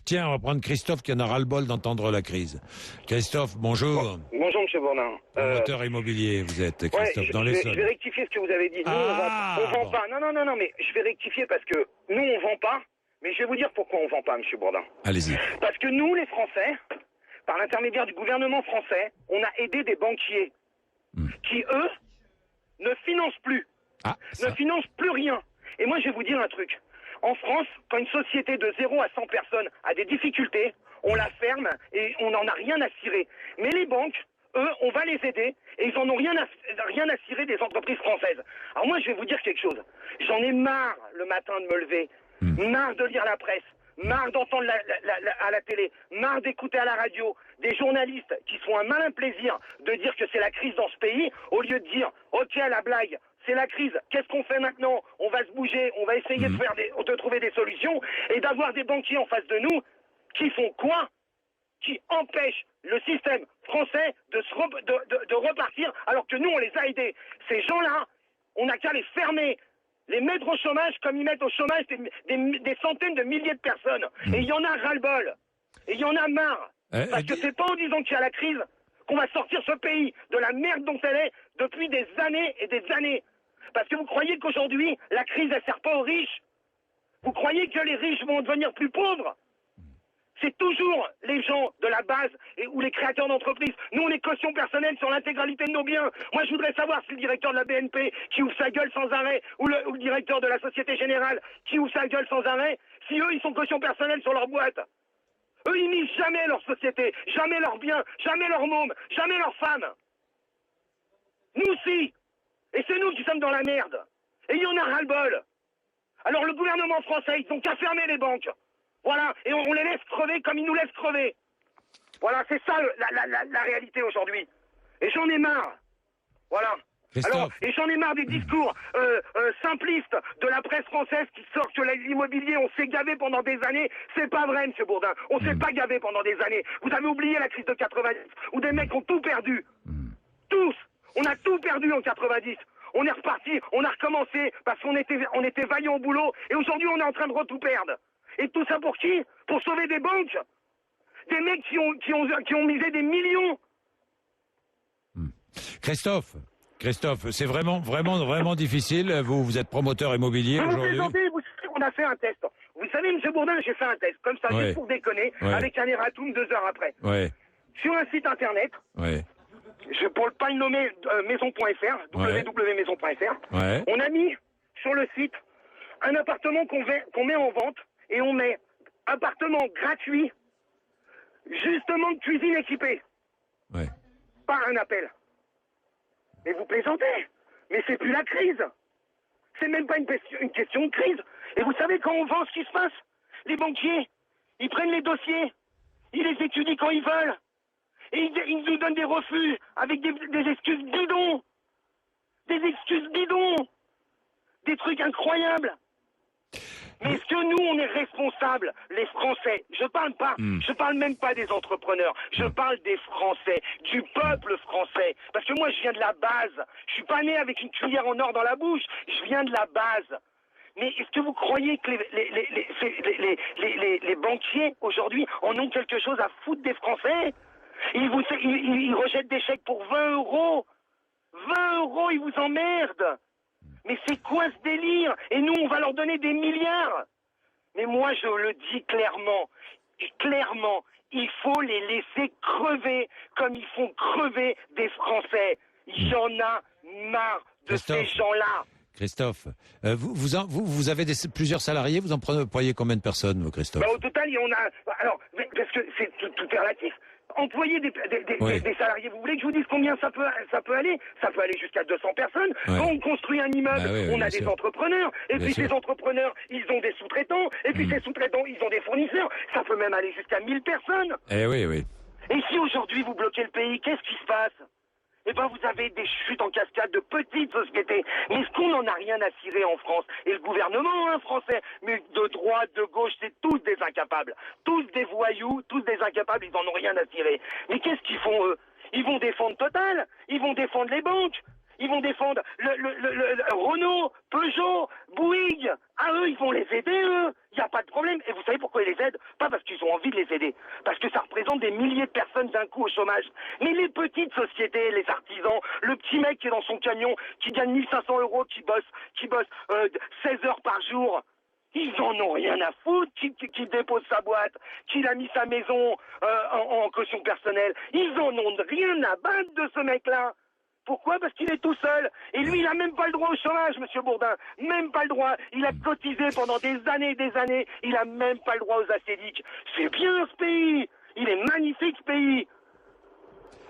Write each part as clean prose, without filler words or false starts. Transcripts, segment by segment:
Tiens, on va prendre Christophe qui en a ras-le-bol d'entendre la crise. Christophe, bonjour. Bonjour, monsieur Bourdin. Promoteur immobilier, vous êtes, Christophe, dans les je vais rectifier ce que vous avez dit. Nous, on vend pas. Non, mais je vais rectifier parce que nous, on vend pas. Mais je vais vous dire pourquoi on vend pas, monsieur Bourdin. Allez-y. Parce que nous, les Français, par l'intermédiaire du gouvernement français, on a aidé des banquiers qui, eux, ne financent plus. Ne financent plus rien. Et moi, je vais vous dire un truc. En France, quand une société de 0 à 100 personnes a des difficultés, on la ferme et on n'en a rien à cirer. Mais les banques, eux, on va les aider et ils en ont rien à cirer des entreprises françaises. Alors moi, je vais vous dire quelque chose. J'en ai marre le matin de me lever, marre de lire la presse, marre d'entendre à la télé, marre d'écouter à la radio des journalistes qui se font un malin plaisir de dire que c'est la crise dans ce pays, au lieu de dire « Ok, la blague ». C'est la crise. Qu'est-ce qu'on fait maintenant? On va se bouger, on va essayer de trouver des solutions et d'avoir des banquiers en face de nous qui font quoi? Qui empêchent le système français de repartir alors que nous, on les a aidés. Ces gens-là, on n'a qu'à les fermer, les mettre au chômage comme ils mettent au chômage des centaines de milliers de personnes. Et il y en a ras-le-bol. Et il y en a marre. Parce que c'est pas en disant qu'il y a la crise qu'on va sortir ce pays de la merde dont elle est depuis des années et des années. Parce que vous croyez qu'aujourd'hui, la crise, elle sert pas aux riches? Vous croyez que les riches vont devenir plus pauvres? C'est toujours les gens de la base ou les créateurs d'entreprises. Nous, on est caution personnelle sur l'intégralité de nos biens. Moi, je voudrais savoir si le directeur de la BNP qui ouvre sa gueule sans arrêt ou le directeur de la Société Générale qui ouvre sa gueule sans arrêt, si eux, ils sont caution personnelle sur leur boîte. Eux, ils misent jamais leur société, jamais leurs biens, jamais leurs mômes, jamais leurs femmes. Nous, si. Et c'est nous qui sommes dans la merde. Et il y en a ras-le-bol. Alors le gouvernement français, ils n'ont qu'à fermer les banques. Voilà. Et on les laisse crever comme ils nous laissent crever. Voilà, c'est ça la réalité aujourd'hui. Et j'en ai marre. Voilà. Alors, et j'en ai marre des discours simplistes de la presse française qui sortent que l'immobilier, on s'est gavé pendant des années. C'est pas vrai, monsieur Bourdin. On s'est pas gavé pendant des années. Vous avez oublié la crise de 90, où des mecs ont tout perdu. Tous. On a tout perdu en 90. On est reparti, on a recommencé parce qu'on était vaillants au boulot et aujourd'hui on est en train de tout perdre. Et tout ça pour qui? Pour sauver des banques? Des mecs qui ont misé des millions. Christophe, c'est vraiment difficile. Vous êtes promoteur immobilier aujourd'hui. Vous savez, on a fait un test. Vous savez, monsieur Bourdin, j'ai fait un test, comme ça, juste pour déconner, avec un erratum 2 heures après. Sur un site internet. Pour ne pas le nommer, maison.fr, www.maison.fr, on a mis sur le site un appartement qu'on met en vente et on met appartement gratuit, justement de cuisine équipée. Par un appel. Mais vous plaisantez. Mais c'est plus la crise. C'est même pas une question de crise. Et vous savez quand on vend ce qui se passe? Les banquiers, ils prennent les dossiers, ils les étudient quand ils veulent. Et ils nous donnent des refus avec des excuses bidons. Des excuses bidons. Des trucs incroyables. Mais est-ce que nous, on est responsables, les Français? Je parle même pas des entrepreneurs. Je parle des Français, du peuple français. Parce que moi, je viens de la base. Je suis pas né avec une cuillère en or dans la bouche. Je viens de la base. Mais est-ce que vous croyez que les banquiers, aujourd'hui, en ont quelque chose à foutre des Français? Ils rejettent des chèques pour 20 euros. 20 euros, ils vous emmerdent. Mais c'est quoi ce délire? Et nous, on va leur donner des milliards. Mais moi, je le dis clairement, il faut les laisser crever comme ils font crever des Français. Il y en a marre de ces gens-là. Christophe, vous avez plusieurs salariés, vous employez combien de personnes, vous, Christophe? Au total, on a... Alors, parce que tout est relatif. Employer des salariés, vous voulez que je vous dise combien ça peut aller? Ça peut aller jusqu'à 200 personnes. Quand on construit un immeuble, on a des entrepreneurs. Et puis ces entrepreneurs, ils ont des sous-traitants. Et puis ces sous-traitants, ils ont des fournisseurs. Ça peut même aller jusqu'à 1000 personnes. Et si aujourd'hui vous bloquez le pays, qu'est-ce qui se passe? Eh ben, vous avez des chutes en cascade de petites sociétés. Mais est-ce qu'on n'en a rien à cirer en France? Et le gouvernement français, mais de droite, de gauche, c'est tous des incapables. Tous des voyous, tous des incapables, ils n'en ont rien à cirer. Mais qu'est-ce qu'ils font, eux? Ils vont défendre Total, ils vont défendre les banques, ils vont défendre le Renault, Peugeot, Bouygues. Ah, eux, ils vont les aider, eux. Il n'y a pas de problème. Et vous savez pourquoi ils les aident? Pas parce qu'ils ont envie de les aider, parce que ça représente des milliers de personnes d'un coup au chômage. Mais les petites sociétés, les artisans, le petit mec qui est dans son camion, qui gagne 1500 €, qui bosse 16 heures par jour, ils en ont rien à foutre, qui dépose sa boîte, qui a mis sa maison en caution personnelle. Ils en ont rien à battre de ce mec-là. Pourquoi? Parce qu'il est tout seul. Et lui, il a même pas le droit au chômage, monsieur Bourdin. Même pas le droit. Il a cotisé pendant des années et des années. Il a même pas le droit aux ACDIC. C'est bien ce pays. Il est magnifique ce pays.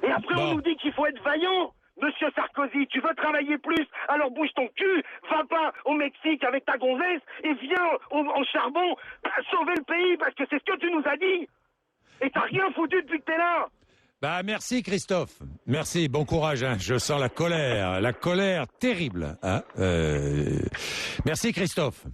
Et après, on nous dit qu'il faut être vaillant. Monsieur Sarkozy, tu veux travailler plus, alors bouge ton cul, va pas au Mexique avec ta gonzesse et viens au charbon sauver le pays, parce que c'est ce que tu nous as dit. Et t'as rien foutu depuis que t'es là. Bah merci Christophe, merci, bon courage, hein. Je sens la colère terrible. Hein. Merci Christophe.